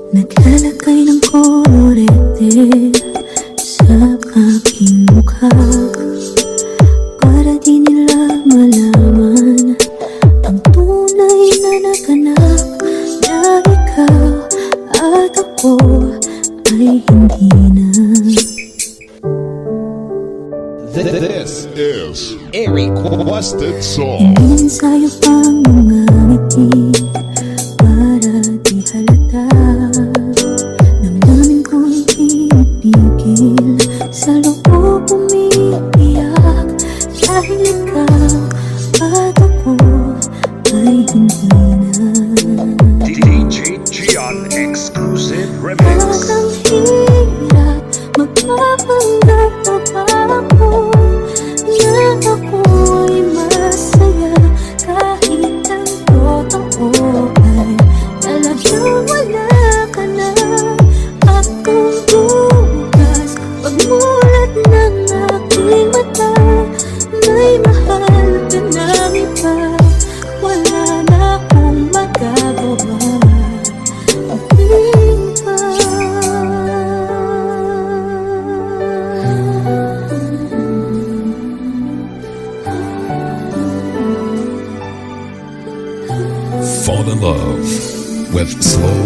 Naglalagay ng kolorete sa aking mukha para di nila malaman ang tunay na naganap, na ikaw at ako ay hindi na. This is a requested song. Hingin sa'yo pang mga ngiti para di halata. Damdamin ko'y pinipigil, sa loob umiiyak, dahil ikaw at ako ay hindi na. DJ Gian Exclusive Remix. Parang hirap magpapanggap pa ba ako na ako ay masaya, kahit ang totoo ay talagang wala ka na. Akong bukas, pagmulat ng aking mata, may mahal ka ng iba, wala na akong magagawa. Fall in love with Slow